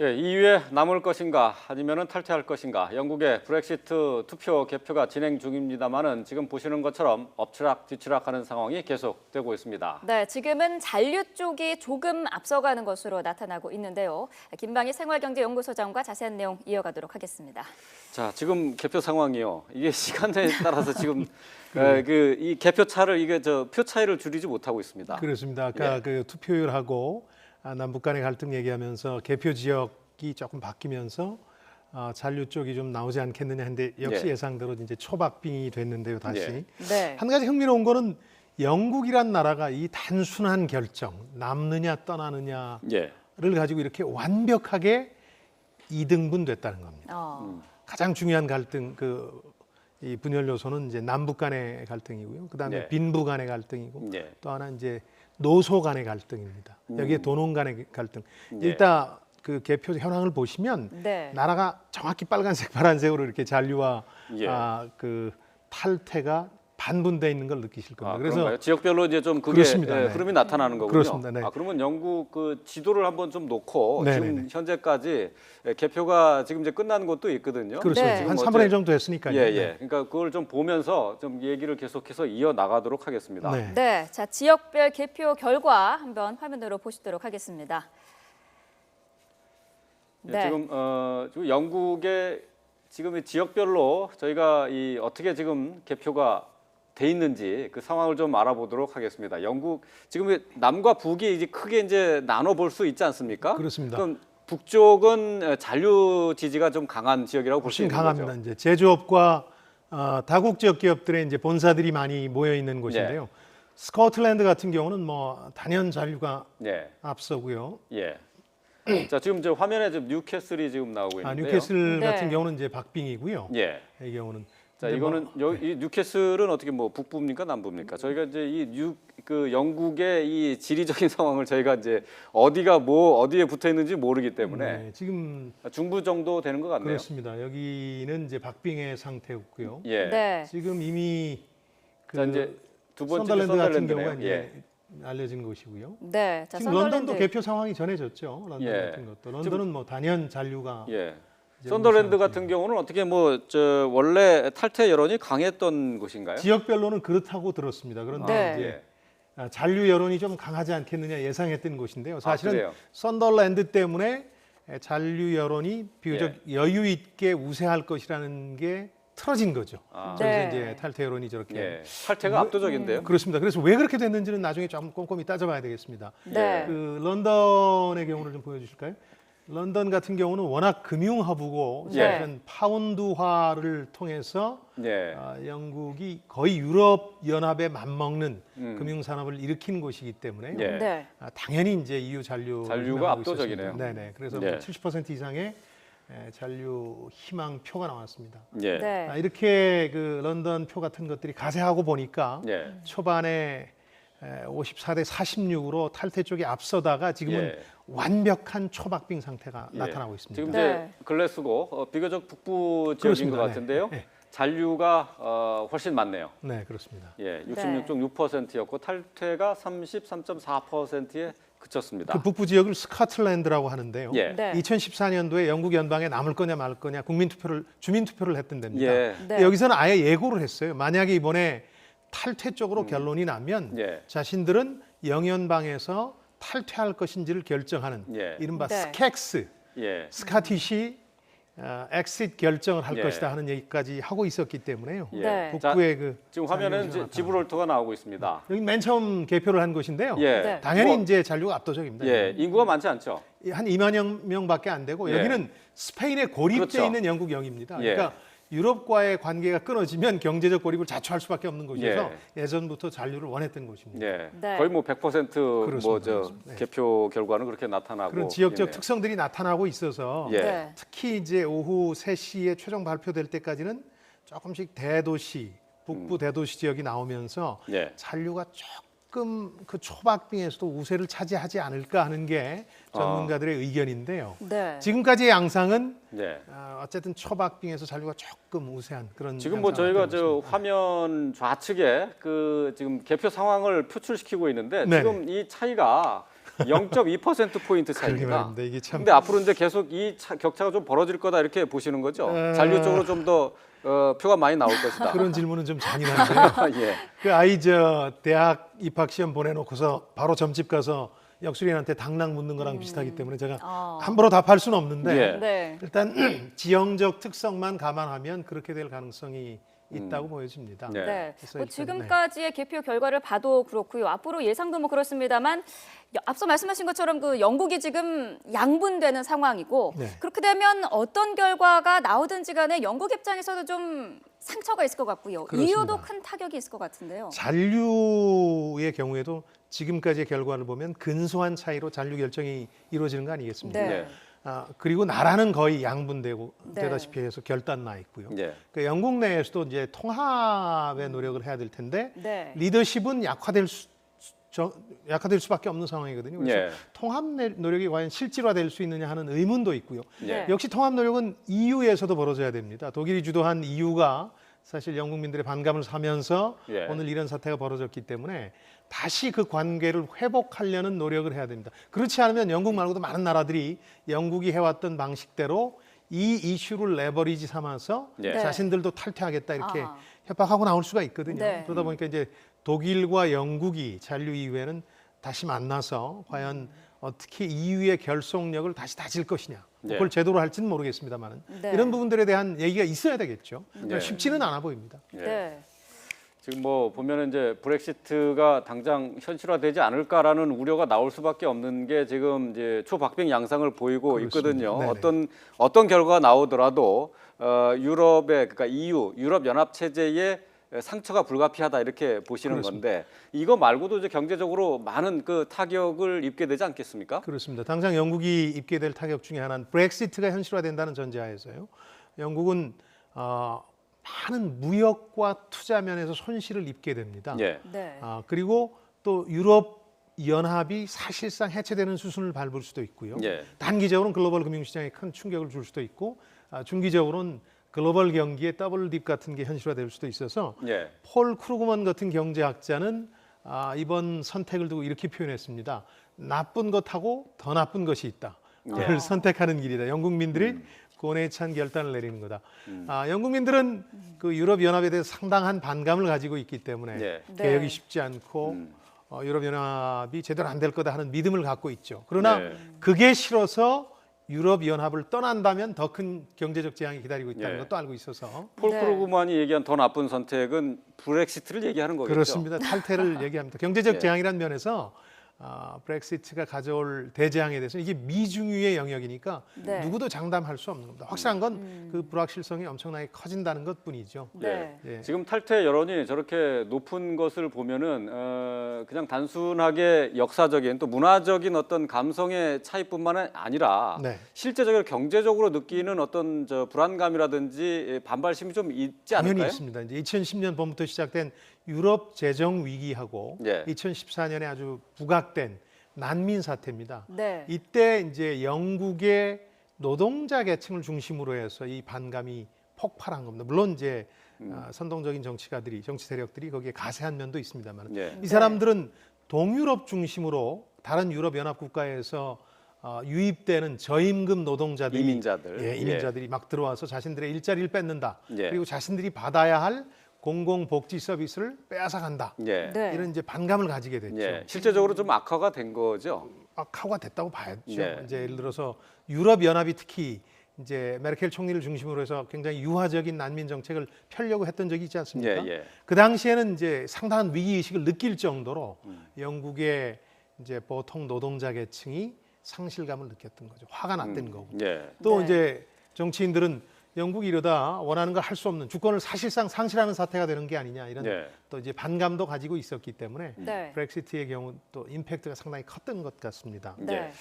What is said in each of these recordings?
예, EU에 남을 것인가 아니면은 탈퇴할 것인가 영국의 브렉시트 투표 개표가 진행 중입니다만은 지금 보시는 것처럼 엎치락뒤치락하는 상황이 계속되고 있습니다. 네, 지금은 잔류 쪽이 조금 앞서가는 것으로 나타나고 있는데요. 김방희 생활경제연구소장과 자세한 내용 이어가도록 하겠습니다. 자, 지금 개표 상황이요. 이게 시간에 따라서 지금 이 개표 차를 표 차이를 줄이지 못하고 있습니다. 그렇습니다. 아까 그 투표율하고 남북 간의 갈등 얘기하면서 개표 지역이 조금 바뀌면서 잔류 쪽이 좀 나오지 않겠느냐 했는데 역시 예상대로 이제 초박빙이 됐는데요. 다시 네. 한 가지 흥미로운 거는 영국이란 나라가 이 단순한 결정 남느냐 떠나느냐를 가지고 이렇게 완벽하게 이등분됐다는 겁니다. 가장 중요한 갈등 이 분열 요소는 이제 남북 간의 갈등이고요. 그다음에 빈부 간의 갈등이고 또 하나 이제 노소 간의 갈등입니다. 여기에 도농 간의 갈등. 일단 그 개표 현황을 보시면 나라가 정확히 빨간색, 파란색으로 이렇게 잔류와 그 탈퇴가 반분돼 있는 걸 느끼실 겁니다. 그래서 그런가요? 지역별로 이제 좀 그게 흐름이 나타나는 거군요. 그렇습니다. 네. 그러면 영국 그 지도를 한번 좀 놓고 지금 현재까지 개표가 지금 이제 끝나는 곳도 있거든요. 그렇습니다. 한 3분의 1 정도 됐으니까요. 그러니까 그걸 좀 보면서 좀 얘기를 계속해서 이어 나가도록 하겠습니다. 네, 자 지역별 개표 결과 한번 화면으로 보시도록 하겠습니다. 지금 영국의 지금 지역별로 저희가 어떻게 지금 개표가 돼 있는지 그 상황을 좀 알아보도록 하겠습니다. 영국 지금 남과 북이 이제 크게 이제 나눠 볼 수 있지 않습니까? 그렇습니다. 그럼 북쪽은 잔류 지지가 좀 강한 지역이라고 볼 수 있는 거죠. 강합니다. 이제 제조업과 다국 지역 기업들의 이제 본사들이 많이 모여 있는 곳인데요. 스코틀랜드 같은 경우는 뭐 단연 잔류가 앞서고요. 자, 지금 저 화면에 지금 뉴캐슬이 지금 나오고 있는데요. 뉴캐슬 같은 경우는 이제 박빙이고요. 이 경우는 자, 이거는 이 뉴캐슬은 어떻게 뭐 북부입니까, 남부입니까? 저희가 이제 그 영국의 이 지리적인 상황을 저희가 이제 어디에 붙어 있는지 모르기 때문에 지금 중부 정도 되는 것 같네요. 그렇습니다. 여기는 이제 박빙의 상태였고요. 지금 이미 자, 이제 두 번째 선덜랜드 같은 경우가 이제 알려진 곳이고요. 자, 지금 런던도 개표 상황이 전해졌죠. 런던 같은 것도. 런던은 뭐 단연 잔류가. 선덜랜드 같은 경우는 어떻게 원래 탈퇴 여론이 강했던 곳인가요? 지역별로는 그렇다고 들었습니다. 그런데 이제 잔류 여론이 좀 강하지 않겠느냐 예상했던 곳인데요. 사실은 선덜랜드 때문에 잔류 여론이 비교적 여유 있게 우세할 것이라는 게 틀어진 거죠. 그래서 이제 탈퇴 여론이 저렇게 탈퇴가 압도적인데요. 그렇습니다. 그래서 왜 그렇게 됐는지는 나중에 좀 꼼꼼히 따져봐야 되겠습니다. 그 런던의 경우를 좀 보여주실까요? 런던 같은 경우는 워낙 금융 허브고 사실은 파운드화를 통해서 영국이 거의 유럽 연합에 맞먹는 금융 산업을 일으킨 곳이기 때문에 당연히 이제 EU 잔류가 압도적이네요. 그래서 70% 이상의 잔류 희망 표가 나왔습니다. 이렇게 그 런던 표 같은 것들이 가세하고 보니까 초반에 54대 46으로 탈퇴 쪽이 앞서다가 지금은 완벽한 초박빙 상태가 나타나고 있습니다. 지금 이제 글래스고 비교적 북부 지역인 것 같은데요. 잔류가 훨씬 많네요. 네, 그렇습니다. 66.6%였고 탈퇴가 33.4%에 그쳤습니다. 그 북부 지역을 스코틀랜드라고 하는데요. 2014년도에 영국 연방에 남을 거냐 말 거냐 주민 투표를 했던 데입니다. 여기서는 아예 예고를 했어요. 만약에 이번에 탈퇴 쪽으로 결론이 나면 자신들은 영연방에서 탈퇴할 것인지를 결정하는 이른바 스캑스, 스카티시 엑시트 결정을 할 것이다 하는 얘기까지 하고 있었기 때문에요. 북부의 지금 화면에는 지브롤터가 나오고 있습니다. 여기 맨 처음 개표를 한 곳인데요. 당연히 이제 잔류가 압도적입니다. 인구가 많지 않죠. 한 2만 명밖에 안 되고 여기는 스페인에 고립돼 있는 영국령입니다. 그러니까 유럽과의 관계가 끊어지면 경제적 고립을 자초할 수밖에 없는 곳이어서 예전부터 잔류를 원했던 곳입니다. 거의 뭐 100% 개표 결과는 그렇게 나타나고 그런 지역적 특성들이 나타나고 있어서 특히 이제 오후 3시에 최종 발표될 때까지는 조금씩 대도시, 북부 대도시 지역이 나오면서 잔류가 조금 그 초박빙에서도 우세를 차지하지 않을까 하는 게 전문가들의 의견인데요. 지금까지의 양상은 어쨌든 초박빙에서 잔류가 조금 우세한 그런. 지금 뭐 저희가 화면 좌측에 그 지금 개표 상황을 표출시키고 있는데 지금 이 차이가 0.2% 포인트 그러게 차이입니다. 말입니다. 이게 참 근데 앞으로 이제 계속 이 격차가 좀 벌어질 거다 이렇게 보시는 거죠. 잔류 쪽으로 좀 더 표가 많이 나올 것이다. 그런 질문은 좀 잔인한데요. 예. 그 아이 저 대학 입학 시험 보내놓고서 바로 점집 가서 역술인한테 당락 묻는 거랑 비슷하기 때문에 제가 함부로 답할 수는 없는데 예. 네. 일단 지형적 특성만 감안하면 그렇게 될 가능성이 있다고 보여집니다. 네. 네. 그래서 뭐 일단, 지금까지의 개표 결과를 봐도 그렇고요. 앞으로 예상도 뭐 그렇습니다만 앞서 말씀하신 것처럼 그 영국이 지금 양분되는 상황이고 네. 그렇게 되면 어떤 결과가 나오든지 간에 영국 입장에서도 좀 상처가 있을 것 같고요. 그렇습니다. 이유도 큰 타격이 있을 것 같은데요. 잔류의 경우에도 지금까지의 결과를 보면 근소한 차이로 잔류 결정이 이루어지는 거 아니겠습니까? 네. 네. 그리고 나라는 거의 양분되고 네. 되다시피 해서 결단 나 있고요. 예. 그 영국 내에서도 이제 통합의 노력을 해야 될 텐데 네. 리더십은 약화될 수밖에 없는 상황이거든요. 그래서 예. 통합 노력이 과연 실질화될 수 있느냐 하는 의문도 있고요. 네. 역시 통합 노력은 EU에서도 벌어져야 됩니다. 독일이 주도한 EU가 사실 영국민들의 반감을 사면서 예. 오늘 이런 사태가 벌어졌기 때문에 다시 그 관계를 회복하려는 노력을 해야 됩니다. 그렇지 않으면 영국 말고도 많은 나라들이 영국이 해왔던 방식대로 이 이슈를 레버리지 삼아서 예. 자신들도 탈퇴하겠다 이렇게 아. 협박하고 나올 수가 있거든요. 네. 그러다 보니까 이제 독일과 영국이 잔류 이후에는 다시 만나서 과연 어떻게 EU의 결속력을 다시 다질 것이냐. 네. 그걸 제대로 할지는 모르겠습니다만 네. 이런 부분들에 대한 얘기가 있어야 되겠죠. 그러니까 네. 쉽지는 않아 보입니다. 예. 네. 지금 뭐 보면은 이제 브렉시트가 당장 현실화되지 않을까라는 우려가 나올 수밖에 없는 게 지금 이제 초박빙 양상을 보이고 그렇습니다. 있거든요. 네네. 어떤 결과가 나오더라도 유럽의 그러니까 EU 유럽 연합 체제의 상처가 불가피하다 이렇게 보시는 그렇습니다. 건데 이거 말고도 이제 경제적으로 많은 그 타격을 입게 되지 않겠습니까? 그렇습니다. 당장 영국이 입게 될 타격 중에 하나는 브렉시트가 현실화된다는 전제하에서요. 영국은 많은 무역과 투자 면에서 손실을 입게 됩니다. 예. 네. 그리고 또 유럽 연합이 사실상 해체되는 수순을 밟을 수도 있고요. 예. 단기적으로는 글로벌 금융시장에 큰 충격을 줄 수도 있고 중기적으로는 글로벌 경기의 더블 딥 같은 게 현실화될 수도 있어서 예. 폴 크루그먼 같은 경제학자는 이번 선택을 두고 이렇게 표현했습니다. 나쁜 것하고 더 나쁜 것이 있다. 그걸 선택하는 길이다. 영국민들이 고뇌에 찬 결단을 내리는 거다. 영국민들은 그 유럽 연합에 대해서 상당한 반감을 가지고 있기 때문에 예. 개혁이 네. 쉽지 않고 유럽 연합이 제대로 안 될 거다 하는 믿음을 갖고 있죠. 그러나 네. 그게 싫어서 유럽 연합을 떠난다면 더 큰 경제적 재앙이 기다리고 있다는 예. 것도 알고 있어서 폴 네. 크루그만이 얘기한 더 나쁜 선택은 브렉시트를 얘기하는 거겠죠. 그렇습니다. 탈퇴를 얘기합니다. 경제적 예. 재앙이라는 면에서 브렉시트가 가져올 대재앙에 대해서 이게 미중유의 영역이니까 네. 누구도 장담할 수 없는 겁니다. 확실한 건 그 불확실성이 엄청나게 커진다는 것뿐이죠. 네. 예. 지금 탈퇴 여론이 저렇게 높은 것을 보면은 그냥 단순하게 역사적인 또 문화적인 어떤 감성의 차이뿐만 아니라 네. 실제적으로 경제적으로 느끼는 어떤 저 불안감이라든지 반발심이 좀 있지 당연히 않을까요? 있습니다. 이제 2010년 봄부터 시작된 유럽 재정 위기하고 예. 2014년에 아주 부각된 난민 사태입니다. 네. 이때 이제 영국의 노동자 계층을 중심으로 해서 이 반감이 폭발한 겁니다. 물론 이제 선동적인 정치 세력들이 거기에 가세한 면도 있습니다만 예. 이 사람들은 동유럽 중심으로 다른 유럽 연합 국가에서 유입되는 저임금 노동자들이 이민자들. 이민자들이 막 들어와서 자신들의 일자리를 뺏는다. 예. 그리고 자신들이 받아야 할 공공복지 서비스를 빼앗아간다. 예. 네. 이런 이제 반감을 가지게 됐죠. 예. 실제적으로 좀 악화가 된 거죠. 악화가 됐다고 봐야죠. 네. 이제 예를 들어서 유럽 연합이 특히 이제 메르켈 총리를 중심으로 해서 굉장히 유화적인 난민 정책을 펴려고 했던 적이 있지 않습니까? 예, 예. 그 당시에는 이제 상당한 위기 의식을 느낄 정도로 영국의 이제 보통 노동자 계층이 상실감을 느꼈던 거죠. 화가 났던 거고. 예. 또 네. 이제 정치인들은 영국이 이러다 원하는 걸 할 수 없는 주권을 사실상 상실하는 사태가 되는 게 아니냐 이런 예. 또 이제 반감도 가지고 있었기 때문에 네. 브렉시트의 경우 또 임팩트가 상당히 컸던 것 같습니다. 네. 예.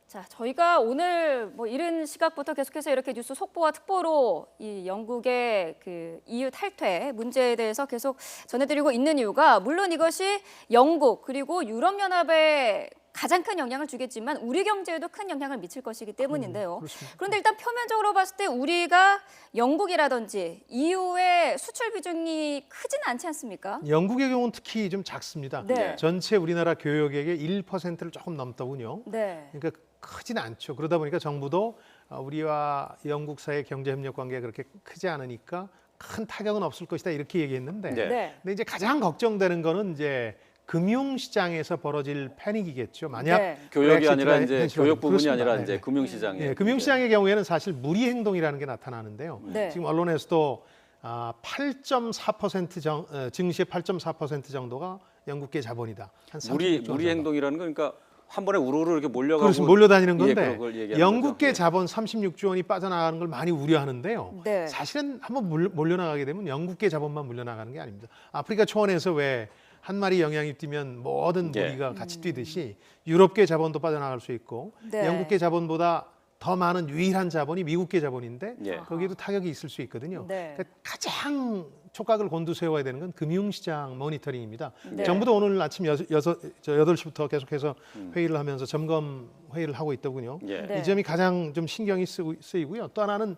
자, 저희가 오늘 뭐 이른 시각부터 계속해서 이렇게 뉴스 속보와 특보로 이 영국의 그 EU 탈퇴 문제에 대해서 계속 전해드리고 있는 이유가 물론 이것이 영국 그리고 유럽연합의 가장 큰 영향을 주겠지만 우리 경제에도 큰 영향을 미칠 것이기 때문인데요. 그렇습니다. 그런데 일단 표면적으로 봤을 때 우리가 영국이라든지 EU의 수출 비중이 크지는 않지 않습니까? 영국의 경우는 특히 좀 작습니다. 네. 전체 우리나라 교역액의 1%를 조금 넘더군요. 네. 그러니까 크지는 않죠. 그러다 보니까 정부도 우리와 영국 사이의 경제협력 관계가 그렇게 크지 않으니까 큰 타격은 없을 것이다 이렇게 얘기했는데, 네. 네. 근데 이제 가장 걱정되는 거는 이제 금융시장에서 벌어질 패닉이겠죠. 만약 네. 교역이 아니라 브렉시트가 이제 현실화되면. 교역 부분이 그렇습니다. 아니라 네, 이제 네. 금융시장에. 예, 금융시장의 경우에는 사실 무리 행동이라는 게 나타나는데요. 네. 지금 언론에서도 8.4% 증시의 8.4% 정도가 영국계 자본이다. 한 무리 36조 정도. 행동이라는 건 그러니까 한 번에 우르르 이렇게 몰려가고 그렇습니다. 몰려다니는 예, 건데 그걸 얘기하는 영국계 거죠. 자본 36조 원이 빠져나가는 걸 많이 우려하는데요. 네. 사실은 한번 몰려나가게 되면 영국계 자본만 물려나가는 게 아닙니다. 아프리카 초원에서 왜 한 마리 영향이 뛰면 모든 예. 무리가 같이 뛰듯이 유럽계 자본도 빠져나갈 수 있고 네. 영국계 자본보다 더 많은 유일한 자본이 미국계 자본인데 예. 거기에도 타격이 있을 수 있거든요. 네. 그러니까 가장 촉각을 곤두세워야 되는 건 금융시장 모니터링입니다. 네. 정부도 오늘 아침 8시부터 계속해서 회의를 하면서 점검 회의를 하고 있더군요. 예. 네. 이 점이 가장 좀 신경이 쓰이고요. 또 하나는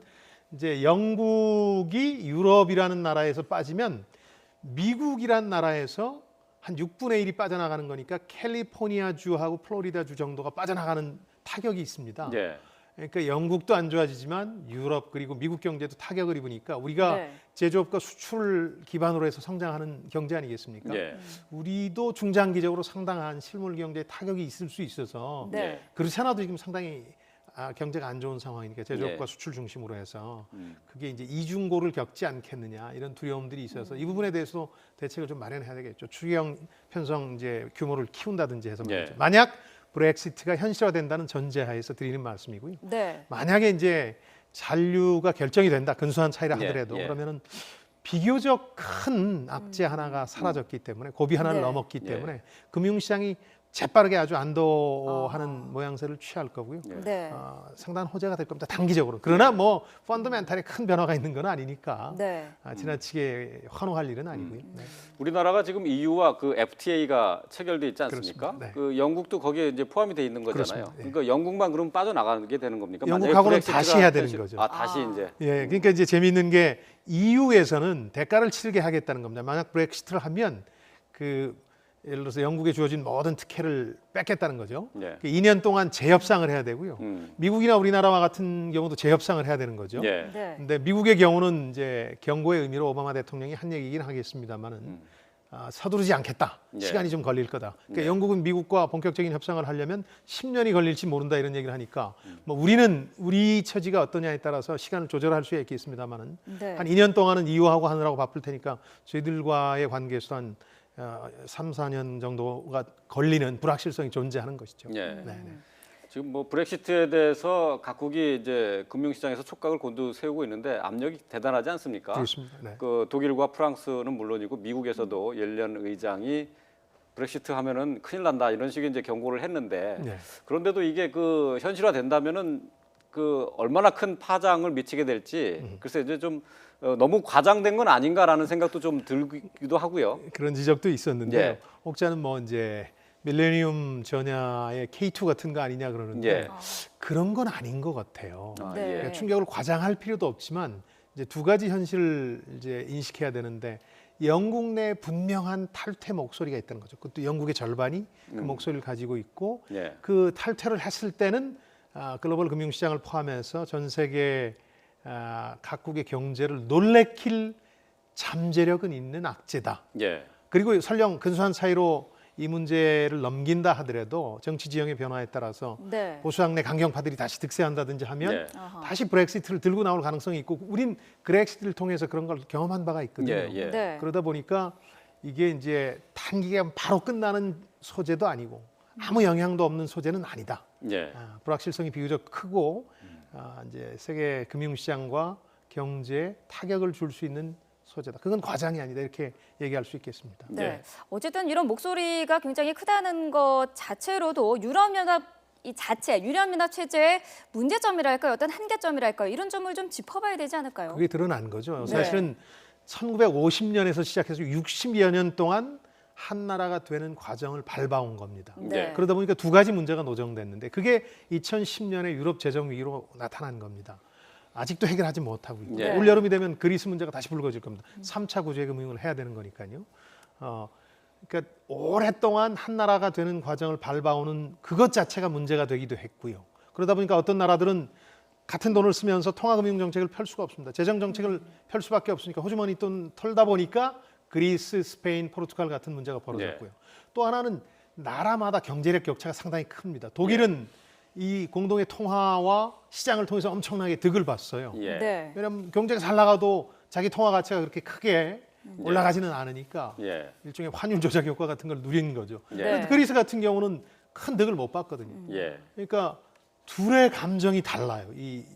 이제 영국이 유럽이라는 나라에서 빠지면 미국이란 나라에서 한 6분의 1이 빠져나가는 거니까 캘리포니아주하고 플로리다주 정도가 빠져나가는 타격이 있습니다. 예. 그러니까 영국도 안 좋아지지만 유럽 그리고 미국 경제도 타격을 입으니까 우리가 네. 제조업과 수출 기반으로 해서 성장하는 경제 아니겠습니까? 예. 우리도 중장기적으로 상당한 실물 경제에 타격이 있을 수 있어서 네. 그렇지 않아도 지금 상당히 경제가 안 좋은 상황이니까 제조업과 예. 수출 중심으로 해서 그게 이제 이중고를 겪지 않겠느냐 이런 두려움들이 있어서 이 부분에 대해서 대책을 좀 마련해야 되겠죠. 추경 편성 이제 규모를 키운다든지 해서 말이죠. 예. 만약 브렉시트가 현실화된다는 전제하에서 드리는 말씀이고요. 네. 만약에 이제 잔류가 결정이 된다 근소한 차이라 예, 하더라도 예. 그러면은 비교적 큰 악재 하나가 사라졌기 때문에 고비 하나를 네. 넘었기 예. 때문에 금융시장이 재빠르게 아주 안도하는 모양새를 취할 거고요. 네. 상당한 호재가 될 겁니다. 단기적으로. 그러나 뭐 펀더멘탈에 큰 변화가 있는 건 아니니까 네. 지나치게 환호할 일은 아니고요. 네. 우리나라가 지금 EU와 그 FTA가 체결돼 있지 않습니까? 그렇습니다. 네. 그 영국도 거기에 이제 포함이 돼 있는 거잖아요. 그렇습니다. 예. 그러니까 영국만 그럼 빠져나가게 되는 겁니까? 만약에 영국하고는 브렉시트가 다시 해야 되는 거죠. 다시 이제. 예, 그러니까 이제 재미있는 게 EU에서는 대가를 치르게 하겠다는 겁니다. 만약 브렉시트를 하면 그 예를 들어서 영국에 주어진 모든 특혜를 뺏겠다는 거죠. 예. 2년 동안 재협상을 해야 되고요. 음. 미국이나 우리나라와 같은 경우도 재협상을 해야 되는 거죠. 예. 네. 근데 미국의 경우는 이제 경고의 의미로 오바마 대통령이 한 얘기긴 하겠습니다만은 서두르지 않겠다. 예. 시간이 좀 걸릴 거다. 그러니까 네. 영국은 미국과 본격적인 협상을 하려면 10년이 걸릴지 모른다 이런 얘기를 하니까 뭐 우리는 우리 처지가 어떠냐에 따라서 시간을 조절할 수 있겠습니다만은 네. 한 2년 동안은 이유하고 하느라고 바쁠 테니까 저희들과의 관계에서 한 3, 4년 정도가 걸리는 불확실성이 존재하는 것이죠. 예. 네, 네. 지금 뭐 브렉시트에 대해서 각국이 이제 금융시장에서 촉각을 곤두세우고 있는데 압력이 대단하지 않습니까? 그렇습니다. 네. 그 독일과 프랑스는 물론이고 미국에서도 옐런 의장이 브렉시트 하면은 큰일 난다 이런 식의 이제 경고를 했는데 네. 그런데도 이게 그 현실화 된다면은 그 얼마나 큰 파장을 미치게 될지 글쎄 이제 좀 너무 과장된 건 아닌가라는 생각도 좀 들기도 하고요. 그런 지적도 있었는데요. 예. 혹자는 뭐 이제 밀레니엄 전야의 K2 같은 거 아니냐 그러는데 예. 그런 건 아닌 것 같아요. 아, 네. 예. 그러니까 충격을 과장할 필요도 없지만 이제 두 가지 현실을 이제 인식해야 되는데 영국 내 분명한 탈퇴 목소리가 있다는 거죠. 그것도 영국의 절반이 그 목소리를 가지고 있고 예. 그 탈퇴를 했을 때는 글로벌 금융시장을 포함해서 전 세계 각국의 경제를 놀래킬 잠재력은 있는 악재다. 예. 그리고 설령 근소한 차이로 이 문제를 넘긴다 하더라도 정치 지형의 변화에 따라서 네. 보수당 내 강경파들이 다시 득세한다든지 하면 예. 아하. 다시 브렉시트를 들고 나올 가능성이 있고 우린 브렉시트를 통해서 그런 걸 경험한 바가 있거든요. 예. 예. 네. 그러다 보니까 이게 이제 단기간 바로 끝나는 소재도 아니고 아무 영향도 없는 소재는 아니다. 예. 불확실성이 비교적 크고 이제 세계 금융시장과 경제에 타격을 줄 수 있는 소재다. 그건 과장이 아니다. 이렇게 얘기할 수 있겠습니다. 네. 네. 어쨌든 이런 목소리가 굉장히 크다는 것 자체로도 유럽연합 이 자체, 유럽연합 체제의 문제점이랄까요, 어떤 한계점이랄까요, 이런 점을 좀 짚어봐야 되지 않을까요? 그게 드러난 거죠. 네. 사실은 1950년에서 시작해서 60여 년 동안 한 나라가 되는 과정을 밟아온 겁니다. 네. 그러다 보니까 두 가지 문제가 노정됐는데 그게 2010년에 유럽 재정 위기로 나타난 겁니다. 아직도 해결하지 못하고 있고 네. 올 여름이 되면 그리스 문제가 다시 불거질 겁니다. 3차 구제금 이용을 해야 되는 거니까요. 그러니까 오랫동안 한 나라가 되는 과정을 밟아오는 그것 자체가 문제가 되기도 했고요. 그러다 보니까 어떤 나라들은 같은 돈을 쓰면서 통화금융 정책을 펼 수가 없습니다. 재정 정책을 펼 수밖에 없으니까 호주머니 돈 털다 보니까 그리스, 스페인, 포르투갈 같은 문제가 벌어졌고요. 또 하나는 나라마다 경제력 격차가 상당히 큽니다. 독일은 이 공동의 통화와 시장을 통해서 엄청나게 득을 봤어요. 네. 왜냐하면 경제가 잘 나가도 자기 통화 가치가 그렇게 크게 올라가지는 않으니까 일종의 환율 조작 효과 같은 걸 누린 거죠. 네. 그리스 같은 경우는 큰 득을 못 봤거든요. 그러니까 둘의 감정이 달라요.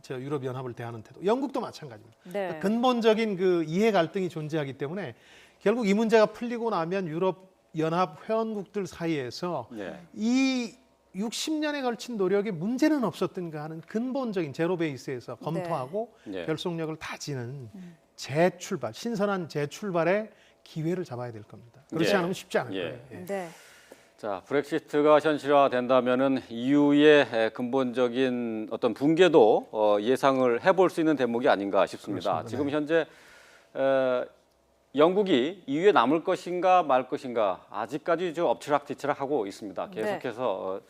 저 유럽 연합을 대하는 태도. 영국도 마찬가지입니다. 네. 근본적인 그 이해 갈등이 존재하기 때문에 결국 이 문제가 풀리고 나면 유럽 연합 회원국들 사이에서 이 60년에 걸친 노력에 문제는 없었던가 하는 근본적인 제로 베이스에서 검토하고 결속력을 다지는 재출발, 신선한 재출발의 기회를 잡아야 될 겁니다. 그렇지 않으면 쉽지 않을 거예요. 네. 자, 브렉시트가 현실화된다면은 EU의 근본적인 어떤 붕괴도 예상을 해볼 수 있는 대목이 아닌가 싶습니다. 그렇습니다. 지금 현재 영국이 EU에 남을 것인가 말 것인가 아직까지 좀 엎치락뒤치락하고 있습니다. 계속해서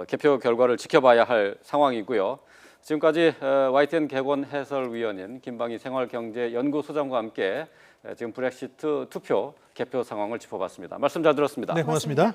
개표 결과를 지켜봐야 할 상황이고요. 지금까지 YTN 객원 해설위원인 김방희 생활경제연구소장과 함께 지금 브렉시트 투표 개표 상황을 짚어봤습니다. 말씀 잘 들었습니다. 네, 고맙습니다.